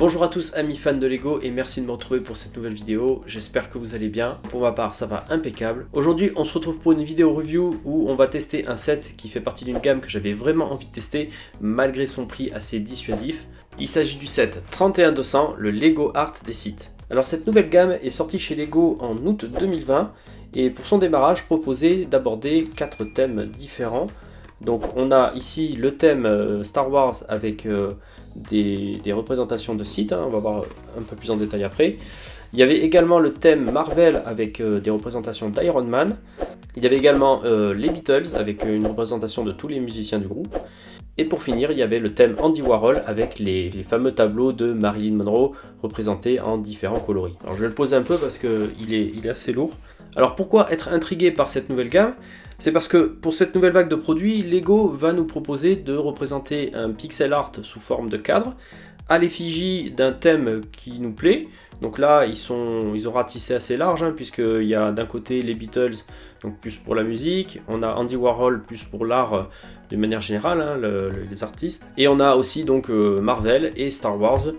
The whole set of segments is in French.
Bonjour à tous amis fans de Lego et merci de me retrouver pour cette nouvelle vidéo, j'espère que vous allez bien, pour ma part ça va impeccable. Aujourd'hui on se retrouve pour une vidéo review où on va tester un set qui fait partie d'une gamme que j'avais vraiment envie de tester malgré son prix assez dissuasif. Il s'agit du set 31200, le Lego Art des sites. Alors cette nouvelle gamme est sortie chez Lego en août 2020 et pour son démarrage proposait d'aborder 4 thèmes différents. Donc on a ici le thème Star Wars avec des représentations de sites, on va voir un peu plus en détail après. Il y avait également le thème Marvel avec des représentations d'Iron Man. Il y avait également les Beatles avec une représentation de tous les musiciens du groupe. Et pour finir, il y avait le thème Andy Warhol avec les fameux tableaux de Marilyn Monroe représentés en différents coloris. Alors je vais le poser un peu parce qu'il est assez lourd. Alors pourquoi être intrigué par cette nouvelle gamme? C'est parce que pour cette nouvelle vague de produits, Lego va nous proposer de représenter un pixel art sous forme de cadre à l'effigie d'un thème qui nous plaît. Donc là, ils ont ratissé assez large, puisqu'il y a d'un côté les Beatles, donc plus pour la musique, on a Andy Warhol plus pour l'art de manière générale, les artistes, et on a aussi donc Marvel et Star Wars,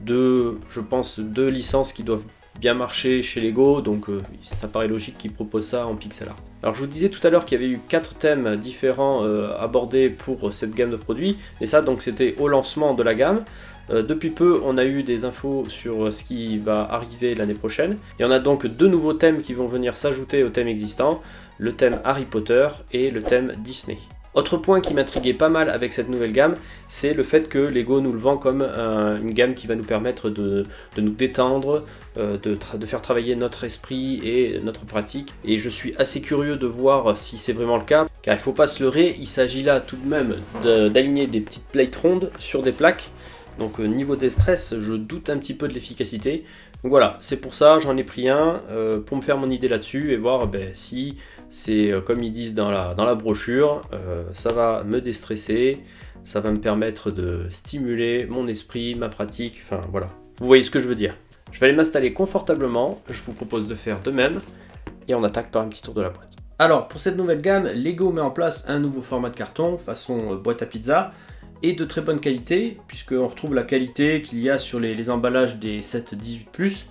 je pense deux licences qui doivent bien marché chez Lego, donc ça paraît logique qu'ils proposent ça en pixel art. Alors je vous disais tout à l'heure qu'il y avait eu 4 thèmes différents abordés pour cette gamme de produits, et ça donc c'était au lancement de la gamme. Depuis peu on a eu des infos sur ce qui va arriver l'année prochaine, et on a donc 2 nouveaux thèmes qui vont venir s'ajouter au thème existant, le thème Harry Potter et le thème Disney. Autre point qui m'intriguait pas mal avec cette nouvelle gamme, c'est le fait que Lego nous le vend comme une gamme qui va nous permettre de nous détendre, de faire travailler notre esprit et notre pratique. Et je suis assez curieux de voir si c'est vraiment le cas, car il ne faut pas se leurrer, il s'agit là tout de même d'aligner des petites plates rondes sur des plaques. Donc niveau des stress, je doute un petit peu de l'efficacité. Donc voilà, c'est pour ça j'en ai pris un pour me faire mon idée là-dessus et voir si c'est comme ils disent dans la brochure, ça va me déstresser, ça va me permettre de stimuler mon esprit, ma pratique, enfin voilà. Vous voyez ce que je veux dire. Je vais aller m'installer confortablement, je vous propose de faire de même et on attaque par un petit tour de la boîte. Alors pour cette nouvelle gamme, Lego met en place un nouveau format de carton façon boîte à pizza, et de très bonne qualité, puisqu'on retrouve la qualité qu'il y a sur les emballages des sets 18+.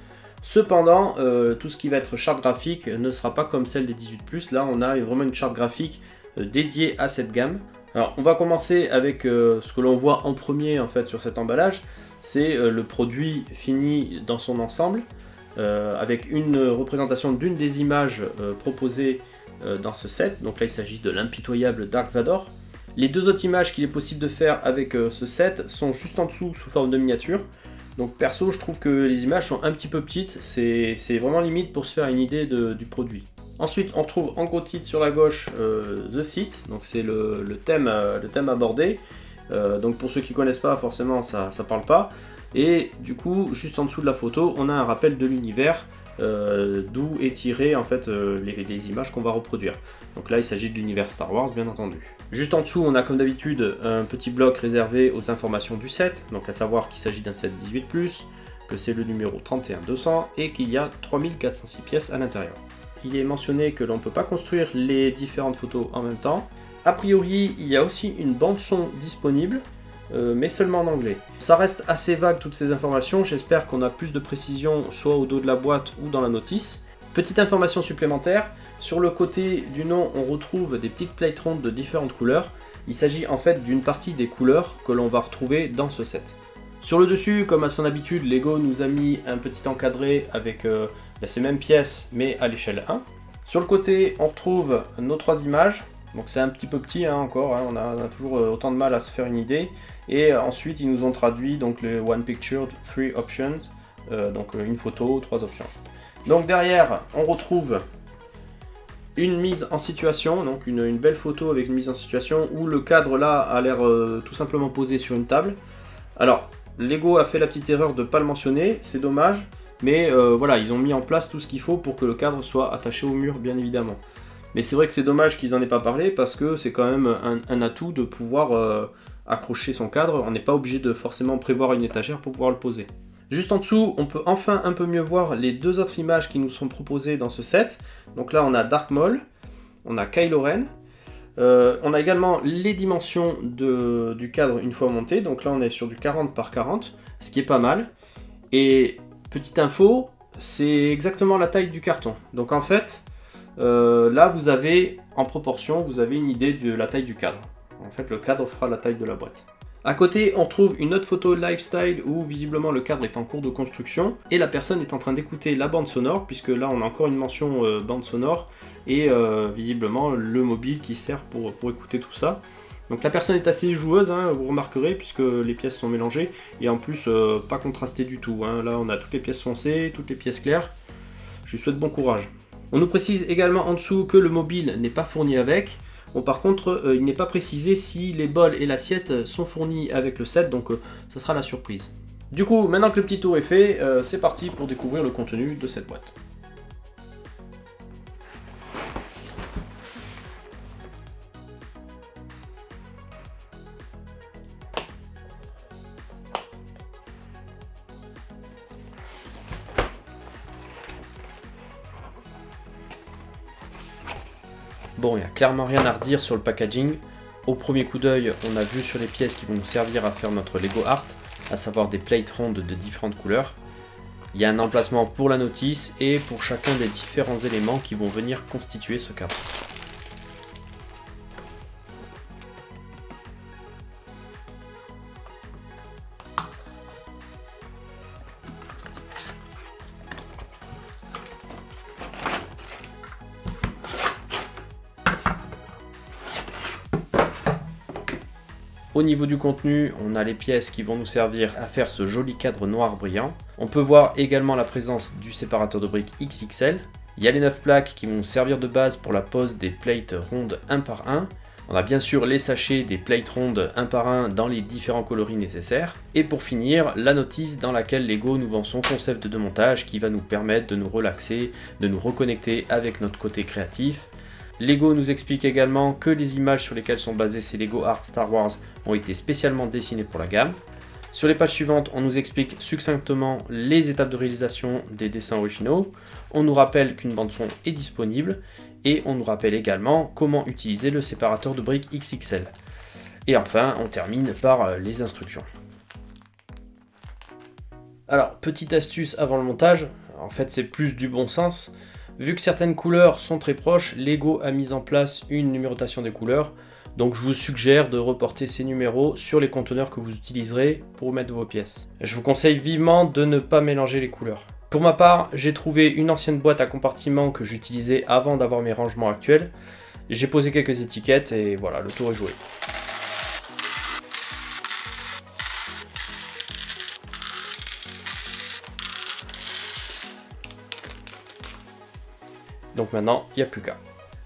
Cependant, tout ce qui va être charte graphique ne sera pas comme celle des 18+. Là, on a vraiment une charte graphique dédiée à cette gamme. Alors, on va commencer avec ce que l'on voit en premier en fait sur cet emballage. C'est le produit fini dans son ensemble, avec une représentation d'une des images proposées dans ce set. Donc là, il s'agit de l'impitoyable Dark Vador. Les 2 autres images qu'il est possible de faire avec ce set sont juste en dessous sous forme de miniature. Donc perso je trouve que les images sont un petit peu petites, c'est vraiment limite pour se faire une idée du produit. Ensuite on retrouve en gros titre sur la gauche The Site, donc c'est le thème abordé. Donc pour ceux qui ne connaissent pas forcément ça parle pas. Et du coup juste en dessous de la photo on a un rappel de l'univers. D'où est tiré en fait les images qu'on va reproduire. Donc là il s'agit de l'univers Star Wars bien entendu. Juste en dessous on a comme d'habitude un petit bloc réservé aux informations du set, donc à savoir qu'il s'agit d'un set 18+, que c'est le numéro 31200 et qu'il y a 3406 pièces à l'intérieur. Il est mentionné que l'on ne peut pas construire les différentes photos en même temps. A priori il y a aussi une bande son disponible, mais seulement en anglais. Ça reste assez vague toutes ces informations, j'espère qu'on a plus de précision soit au dos de la boîte ou dans la notice. Petite information supplémentaire, sur le côté du nom on retrouve des petites plates rondes de différentes couleurs. Il s'agit en fait d'une partie des couleurs que l'on va retrouver dans ce set. Sur le dessus, comme à son habitude, Lego nous a mis un petit encadré avec ces mêmes pièces mais à l'échelle 1. Sur le côté on retrouve nos 3 images. Donc c'est un petit peu petit encore, on a toujours autant de mal à se faire une idée. Et ensuite ils nous ont traduit donc le One Picture, 3 Options, donc une photo, 3 options. Donc derrière on retrouve une mise en situation, donc une belle photo avec une mise en situation où le cadre là a l'air tout simplement posé sur une table. Alors Lego a fait la petite erreur de ne pas le mentionner, c'est dommage, mais voilà, ils ont mis en place tout ce qu'il faut pour que le cadre soit attaché au mur bien évidemment. Mais c'est vrai que c'est dommage qu'ils n'en aient pas parlé parce que c'est quand même un atout de pouvoir accrocher son cadre. On n'est pas obligé de forcément prévoir une étagère pour pouvoir le poser. Juste en dessous, on peut enfin un peu mieux voir les 2 autres images qui nous sont proposées dans ce set. Donc là, on a Darth Maul, on a Kylo Ren. On a également les dimensions du cadre une fois monté. Donc là, on est sur du 40 par 40, ce qui est pas mal. Et petite info, c'est exactement la taille du carton. Donc en fait, là vous avez, en proportion, vous avez une idée de la taille du cadre. En fait, le cadre fera la taille de la boîte. À côté, on trouve une autre photo lifestyle où visiblement le cadre est en cours de construction et la personne est en train d'écouter la bande sonore, puisque là on a encore une mention bande sonore et visiblement le mobile qui sert pour écouter tout ça. Donc la personne est assez joueuse, hein, vous remarquerez, puisque les pièces sont mélangées et en plus pas contrastées du tout. Hein. Là on a toutes les pièces foncées, toutes les pièces claires. Je lui souhaite bon courage. On nous précise également en dessous que le mobile n'est pas fourni avec. Bon, par contre, il n'est pas précisé si les bols et l'assiette sont fournis avec le set, donc ça sera la surprise. Du coup, maintenant que le petit tour est fait, c'est parti pour découvrir le contenu de cette boîte. Bon, il n'y a clairement rien à redire sur le packaging. Au premier coup d'œil, on a vu sur les pièces qui vont nous servir à faire notre Lego Art, à savoir des plates rondes de différentes couleurs. Il y a un emplacement pour la notice et pour chacun des différents éléments qui vont venir constituer ce cadre. Au niveau du contenu, on a les pièces qui vont nous servir à faire ce joli cadre noir brillant. On peut voir également la présence du séparateur de briques XXL. Il y a les 9 plaques qui vont nous servir de base pour la pose des plates rondes 1 par 1. On a bien sûr les sachets des plates rondes 1 par 1 dans les différents coloris nécessaires. Et pour finir, la notice dans laquelle Lego nous vend son concept de montage qui va nous permettre de nous relaxer, de nous reconnecter avec notre côté créatif. Lego nous explique également que les images sur lesquelles sont basés ces Lego Art Star Wars ont été spécialement dessinées pour la gamme. Sur les pages suivantes, on nous explique succinctement les étapes de réalisation des dessins originaux. On nous rappelle qu'une bande son est disponible et on nous rappelle également comment utiliser le séparateur de briques XXL. Et enfin, on termine par les instructions. Alors, petite astuce avant le montage, en fait c'est plus du bon sens. Vu que certaines couleurs sont très proches, Lego a mis en place une numérotation des couleurs. Donc je vous suggère de reporter ces numéros sur les conteneurs que vous utiliserez pour mettre vos pièces. Je vous conseille vivement de ne pas mélanger les couleurs. Pour ma part, j'ai trouvé une ancienne boîte à compartiments que j'utilisais avant d'avoir mes rangements actuels. J'ai posé quelques étiquettes et voilà, le tour est joué. Donc maintenant, il n'y a plus qu'à.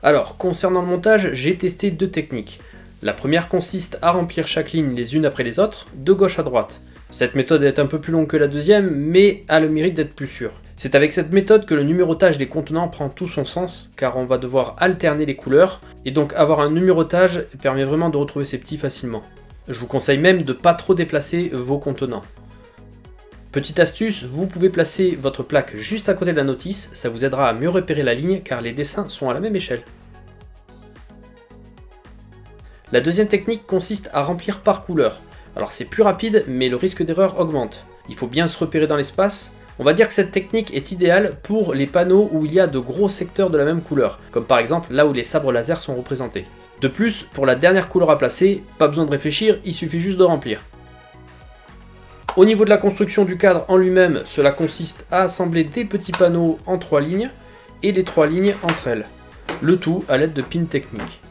Alors, concernant le montage, j'ai testé deux techniques. La première consiste à remplir chaque ligne les unes après les autres, de gauche à droite. Cette méthode est un peu plus longue que la deuxième, mais a le mérite d'être plus sûre. C'est avec cette méthode que le numérotage des contenants prend tout son sens, car on va devoir alterner les couleurs, et donc avoir un numérotage permet vraiment de retrouver ces petits facilement. Je vous conseille même de ne pas trop déplacer vos contenants. Petite astuce, vous pouvez placer votre plaque juste à côté de la notice, ça vous aidera à mieux repérer la ligne car les dessins sont à la même échelle. La deuxième technique consiste à remplir par couleur. Alors c'est plus rapide mais le risque d'erreur augmente. Il faut bien se repérer dans l'espace. On va dire que cette technique est idéale pour les panneaux où il y a de gros secteurs de la même couleur, comme par exemple là où les sabres laser sont représentés. De plus, pour la dernière couleur à placer, pas besoin de réfléchir, il suffit juste de remplir. Au niveau de la construction du cadre en lui-même, cela consiste à assembler des petits panneaux en 3 lignes et les 3 lignes entre elles. Le tout à l'aide de pins techniques.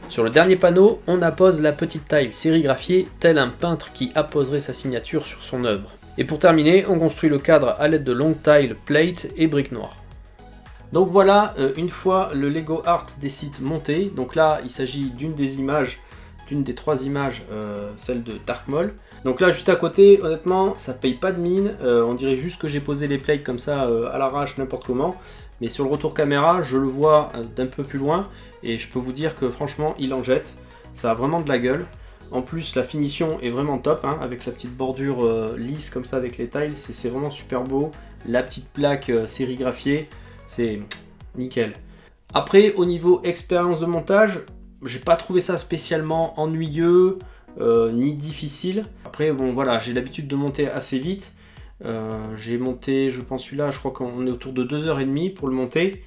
Sur le dernier panneau, on appose la petite tile sérigraphiée, tel un peintre qui apposerait sa signature sur son œuvre. Et pour terminer, on construit le cadre à l'aide de longues tiles, plates et briques noires. Donc voilà, une fois le Lego Art des sites monté, donc là il s'agit d'une des 3 images, celle de Dark Maul. Donc là juste à côté, honnêtement ça paye pas de mine, on dirait juste que j'ai posé les plates comme ça à l'arrache n'importe comment, mais sur le retour caméra je le vois d'un peu plus loin et je peux vous dire que franchement il en jette, ça a vraiment de la gueule. En plus la finition est vraiment top, hein, avec la petite bordure lisse comme ça avec les tiles, c'est vraiment super beau. La petite plaque sérigraphiée, c'est nickel. Après au niveau expérience de montage, j'ai pas trouvé ça spécialement ennuyeux, ni difficile. Après bon voilà, j'ai l'habitude de monter assez vite. J'ai monté, je pense celui-là, je crois qu'on est autour de 2h30 pour le monter.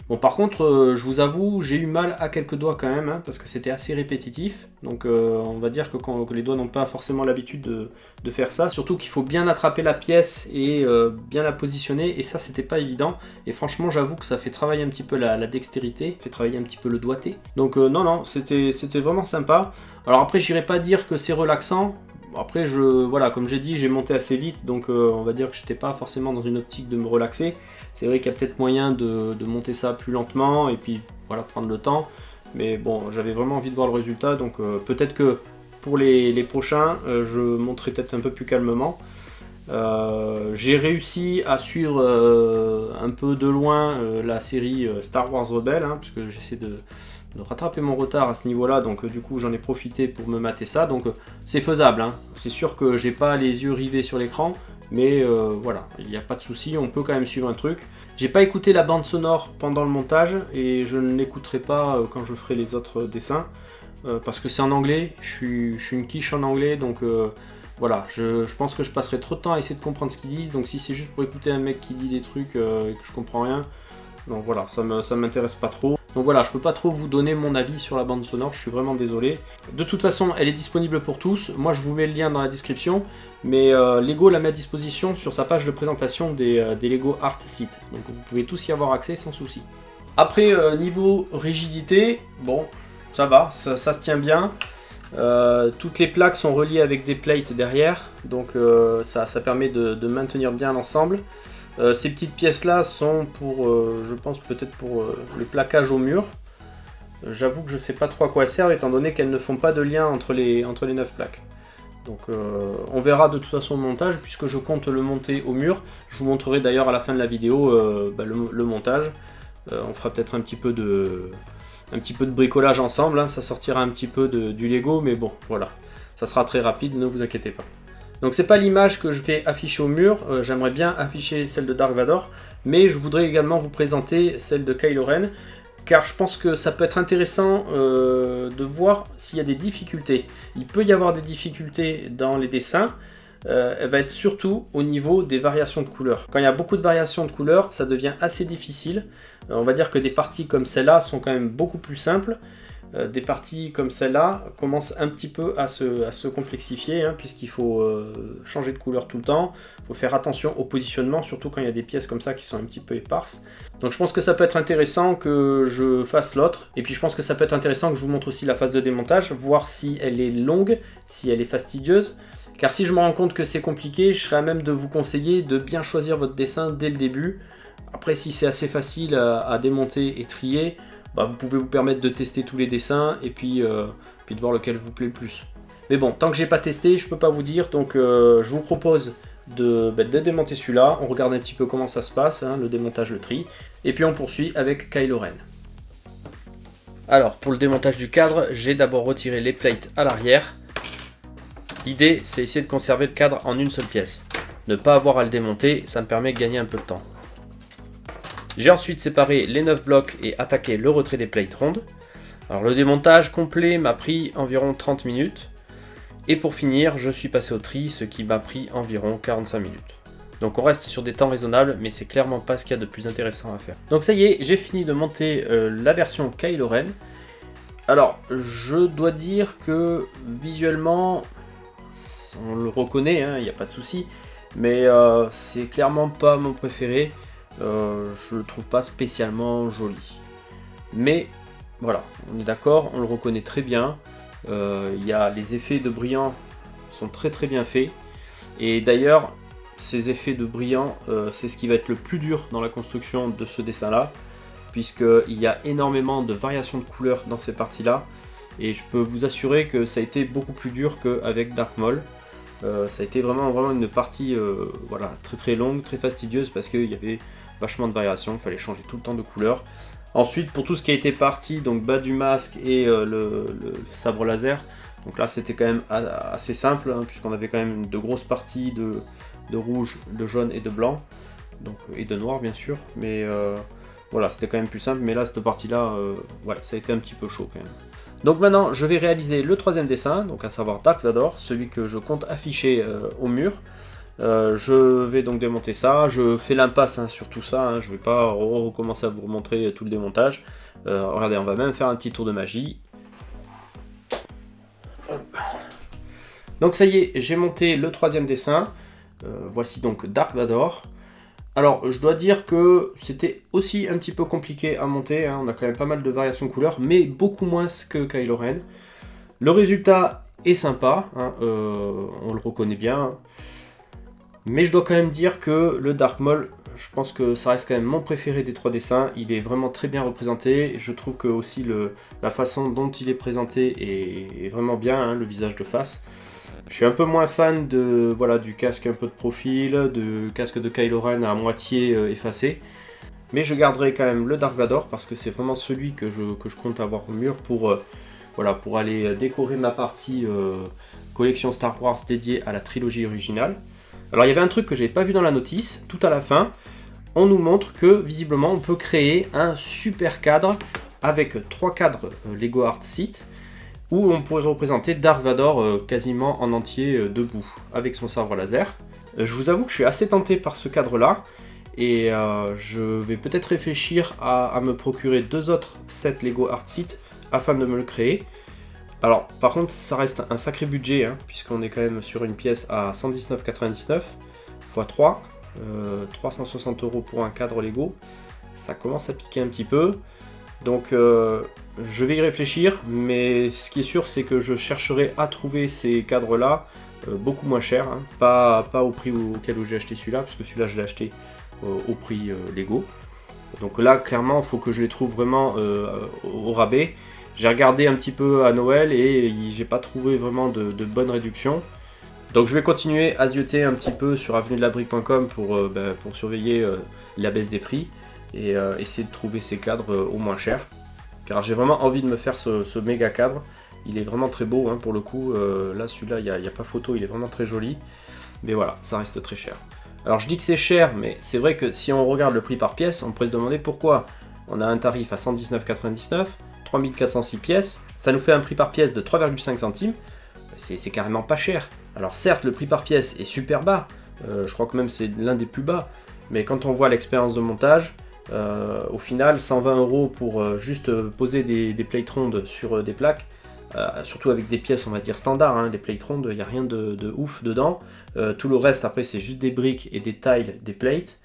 Bon par contre, je vous avoue, j'ai eu mal à quelques doigts quand même, hein, parce que c'était assez répétitif. Donc on va dire que les doigts n'ont pas forcément l'habitude de faire ça. Surtout qu'il faut bien attraper la pièce et bien la positionner, et ça c'était pas évident. Et franchement j'avoue que ça fait travailler un petit peu la dextérité, fait travailler un petit peu le doigté. Donc non, c'était vraiment sympa. Alors après j'irai pas dire que c'est relaxant. Après, voilà, comme j'ai dit, j'ai monté assez vite, donc on va dire que je n'étais pas forcément dans une optique de me relaxer. C'est vrai qu'il y a peut-être moyen de monter ça plus lentement et puis voilà, prendre le temps. Mais bon, j'avais vraiment envie de voir le résultat, donc peut-être que pour les prochains, je monterai peut-être un peu plus calmement. J'ai réussi à suivre un peu de loin la série Star Wars Rebels, hein, puisque j'essaie de rattraper mon retard à ce niveau-là, donc du coup j'en ai profité pour me mater ça, donc c'est faisable, hein. C'est sûr que j'ai pas les yeux rivés sur l'écran, mais voilà, il n'y a pas de souci, on peut quand même suivre un truc. J'ai pas écouté la bande sonore pendant le montage, et je ne l'écouterai pas quand je ferai les autres dessins, parce que c'est en anglais, je suis une quiche en anglais, donc voilà, je pense que je passerai trop de temps à essayer de comprendre ce qu'ils disent, donc si c'est juste pour écouter un mec qui dit des trucs et que je comprends rien, donc voilà, ça m'intéresse pas trop. Donc voilà, je peux pas trop vous donner mon avis sur la bande sonore, je suis vraiment désolé. De toute façon, elle est disponible pour tous. Moi, je vous mets le lien dans la description. Mais Lego la met à disposition sur sa page de présentation des Lego Art Sites. Donc vous pouvez tous y avoir accès sans souci. Après, niveau rigidité, bon, ça va, ça se tient bien. Toutes les plaques sont reliées avec des plates derrière. Donc ça permet de maintenir bien l'ensemble. Ces petites pièces là sont pour, je pense peut-être pour le plaquage au mur. J'avoue que je sais pas trop à quoi elles servent étant donné qu'elles ne font pas de lien entre les 9 plaques. Donc on verra de toute façon le montage puisque je compte le monter au mur. Je vous montrerai d'ailleurs à la fin de la vidéo le montage. On fera peut-être un petit peu de bricolage ensemble, hein. Ça sortira un petit peu du Lego, mais bon voilà, ça sera très rapide, ne vous inquiétez pas. Donc c'est pas l'image que je vais afficher au mur, j'aimerais bien afficher celle de Dark Vador, mais je voudrais également vous présenter celle de Kylo Ren, car je pense que ça peut être intéressant de voir s'il y a des difficultés. Il peut y avoir des difficultés dans les dessins, elle va être surtout au niveau des variations de couleurs. Quand il y a beaucoup de variations de couleurs, ça devient assez difficile. On va dire que des parties comme celle-là sont quand même beaucoup plus simples. Des parties comme celle-là commencent un petit peu à se complexifier, hein, puisqu'il faut changer de couleur tout le temps, il faut faire attention au positionnement, surtout quand il y a des pièces comme ça qui sont un petit peu éparses. Donc je pense que ça peut être intéressant que je fasse l'autre, et puis je pense que ça peut être intéressant que je vous montre aussi la phase de démontage, voir si elle est longue, si elle est fastidieuse, car si je me rends compte que c'est compliqué, je serais à même de vous conseiller de bien choisir votre dessin dès le début. Après si c'est assez facile à démonter et trier, vous pouvez vous permettre de tester tous les dessins et puis de voir lequel vous plaît le plus. Mais bon, tant que j'ai pas testé, je peux pas vous dire, donc je vous propose de démonter celui-là. On regarde un petit peu comment ça se passe, hein, le démontage, le tri, et puis on poursuit avec Kylo Ren. Alors, pour le démontage du cadre, j'ai d'abord retiré les plates à l'arrière. L'idée, c'est essayer de conserver le cadre en une seule pièce. Ne pas avoir à le démonter, ça me permet de gagner un peu de temps. J'ai ensuite séparé les 9 blocs et attaqué le retrait des plates rondes. Alors le démontage complet m'a pris environ 30 minutes. Et pour finir, je suis passé au tri, ce qui m'a pris environ 45 minutes. Donc on reste sur des temps raisonnables, mais c'est clairement pas ce qu'il y a de plus intéressant à faire. Donc ça y est, j'ai fini de monter la version Kylo Ren. Alors, je dois dire que visuellement, on le reconnaît, il n'y a pas de souci, mais c'est clairement pas mon préféré. Je le trouve pas spécialement joli. Mais voilà, on est d'accord, on le reconnaît très bien. Y a les effets de brillant sont très bien faits. Et d'ailleurs, ces effets de brillant, c'est ce qui va être le plus dur dans la construction de ce dessin-là, puisqu'il y a énormément de variations de couleurs dans ces parties-là. Et je peux vous assurer que ça a été beaucoup plus dur qu'avec Dark Maul. Ça a été vraiment une partie voilà, très longue, très fastidieuse, parce qu'il y avait vachement de variations, il fallait changer tout le temps de couleur. Ensuite, pour tout ce qui a été parti, donc bas du masque et le sabre laser, donc là c'était quand même assez simple, hein, puisqu'on avait quand même de grosses parties de rouge, de jaune et de blanc, donc, et de noir bien sûr, mais voilà, c'était quand même plus simple. Mais là, cette partie là, ouais, ça a été un petit peu chaud quand même. Donc maintenant, je vais réaliser le troisième dessin, donc à savoir Dark Vador, celui que je compte afficher au mur. Je vais donc démonter ça, je fais l'impasse sur tout ça, je ne vais pas recommencer à vous remontrer tout le démontage. Regardez, on va même faire un petit tour de magie. Donc ça y est, j'ai monté le troisième dessin. Voici donc Dark Vador. Alors je dois dire que c'était aussi un petit peu compliqué à monter, on a quand même pas mal de variations de couleurs, mais beaucoup moins que Kylo Ren. Le résultat est sympa, on le reconnaît bien. Mais je dois quand même dire que le Dark Maul, je pense que ça reste quand même mon préféré des trois dessins. Il est vraiment très bien représenté. Je trouve que aussi la façon dont il est présenté est vraiment bien, le visage de face. Je suis un peu moins fan du casque un peu de profil, du casque de Kylo Ren à moitié effacé. Mais je garderai quand même le Dark Vador parce que c'est vraiment celui que je compte avoir au mur pour aller décorer ma partie collection Star Wars dédiée à la trilogie originale. Alors il y avait un truc que j'avais pas vu dans la notice, tout à la fin, on nous montre que visiblement on peut créer un super cadre avec 3 cadres Lego Art Set où on pourrait représenter Dark Vador quasiment en entier debout avec son sabre laser. Je vous avoue que je suis assez tenté par ce cadre là et je vais peut-être réfléchir à me procurer 2 autres sets Lego Art Set afin de me le créer. Alors par contre ça reste un sacré budget puisqu'on est quand même sur une pièce à 119,99 x 3, 360 € pour un cadre Lego, ça commence à piquer un petit peu, donc je vais y réfléchir, mais ce qui est sûr c'est que je chercherai à trouver ces cadres là beaucoup moins chers, pas au prix auquel j'ai acheté celui-là, parce que celui-là je l'ai acheté au prix Lego, donc là clairement il faut que je les trouve vraiment au rabais. J'ai regardé un petit peu à Noël et j'ai pas trouvé vraiment de bonnes réductions. Donc je vais continuer à zioter un petit peu sur avenuedelabrique.com pour surveiller la baisse des prix et essayer de trouver ces cadres au moins cher. Car j'ai vraiment envie de me faire ce méga cadre. Il est vraiment très beau pour le coup. Là celui-là il n'y a pas photo, il est vraiment très joli. Mais voilà, ça reste très cher. Alors je dis que c'est cher, mais c'est vrai que si on regarde le prix par pièce, on pourrait se demander pourquoi. On a un tarif à 119,99 €. 3406 pièces, ça nous fait un prix par pièce de 3,5 centimes, c'est carrément pas cher. Alors certes le prix par pièce est super bas, je crois que même c'est l'un des plus bas, mais quand on voit l'expérience de montage, au final 120 € pour juste poser des plates rondes sur des plaques, surtout avec des pièces on va dire standards, des plates rondes, il n'y a rien de ouf dedans, tout le reste après c'est juste des briques et des tiles, des plates.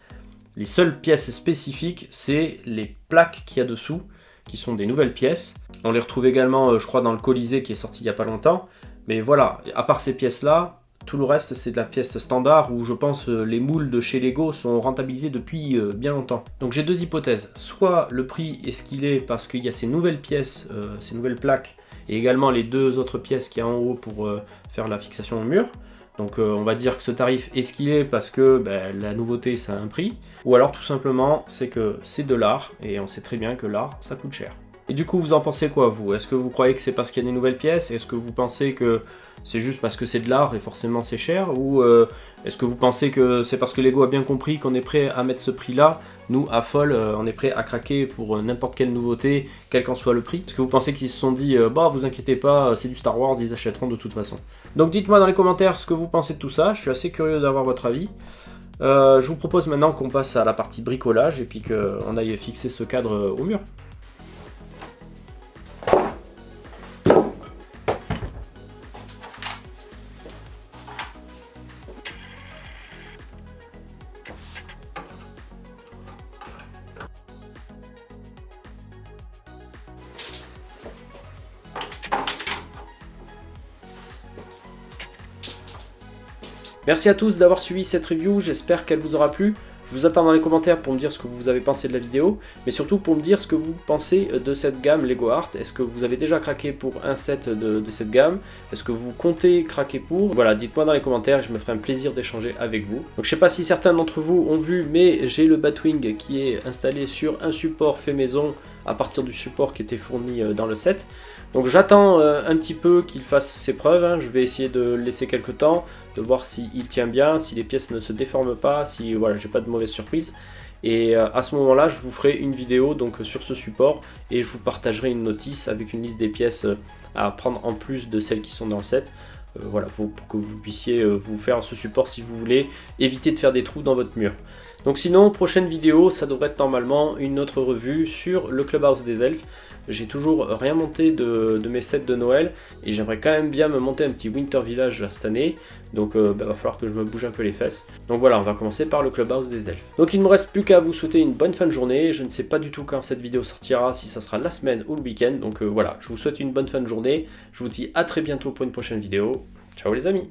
Les seules pièces spécifiques c'est les plaques qu'il y a dessous, qui sont des nouvelles pièces. On les retrouve également, je crois, dans le Colisée qui est sorti il n'y a pas longtemps. Mais voilà, à part ces pièces-là, tout le reste c'est de la pièce standard où je pense les moules de chez Lego sont rentabilisés depuis bien longtemps. Donc j'ai deux hypothèses. Soit le prix est ce qu'il est parce qu'il y a ces nouvelles pièces, ces nouvelles plaques, et également les 2 autres pièces qu'il y a en haut pour faire la fixation au mur. Donc on va dire que ce tarif est ce qu'il est parce que la nouveauté ça a un prix. Ou alors tout simplement c'est que c'est de l'art et on sait très bien que l'art ça coûte cher. Et du coup vous en pensez quoi vous? Est-ce que vous croyez que c'est parce qu'il y a des nouvelles pièces? Est-ce que vous pensez que c'est juste parce que c'est de l'art et forcément c'est cher? Ou est-ce que vous pensez que c'est parce que Lego a bien compris qu'on est prêt à mettre ce prix là? Nous à Foll on est prêt à craquer pour n'importe quelle nouveauté, quel qu'en soit le prix. Est-ce que vous pensez qu'ils se sont dit bah vous inquiétez pas, c'est du Star Wars, ils achèteront de toute façon? Donc dites-moi dans les commentaires ce que vous pensez de tout ça, je suis assez curieux d'avoir votre avis. Je vous propose maintenant qu'on passe à la partie bricolage et puis qu'on aille fixer ce cadre au mur. Merci à tous d'avoir suivi cette review, j'espère qu'elle vous aura plu. Je vous attends dans les commentaires pour me dire ce que vous avez pensé de la vidéo, mais surtout pour me dire ce que vous pensez de cette gamme Lego Art. Est-ce que vous avez déjà craqué pour un set de cette gamme? Est-ce que vous comptez craquer pour? Voilà, dites-moi dans les commentaires, je me ferai un plaisir d'échanger avec vous. Donc je sais pas si certains d'entre vous ont vu, mais j'ai le Batwing qui est installé sur un support fait maison à partir du support qui était fourni dans le set. Donc j'attends un petit peu qu'il fasse ses preuves, je vais essayer de le laisser quelques temps, de voir s'il tient bien, si les pièces ne se déforment pas, si voilà, j'ai pas de mauvaise surprise. Et à ce moment-là, je vous ferai une vidéo donc sur ce support et je vous partagerai une notice avec une liste des pièces à prendre en plus de celles qui sont dans le set. Voilà, pour que vous puissiez vous faire ce support si vous voulez éviter de faire des trous dans votre mur. Donc sinon, prochaine vidéo, ça devrait être normalement une autre revue sur le Clubhouse des Elfes. J'ai toujours rien monté de mes sets de Noël et j'aimerais quand même bien me monter un petit Winter Village là, cette année. Donc va falloir que je me bouge un peu les fesses. Donc voilà, on va commencer par le Clubhouse des Elfes. Donc il ne me reste plus qu'à vous souhaiter une bonne fin de journée. Je ne sais pas du tout quand cette vidéo sortira, si ça sera la semaine ou le week-end. Donc voilà, je vous souhaite une bonne fin de journée. Je vous dis à très bientôt pour une prochaine vidéo. Ciao les amis!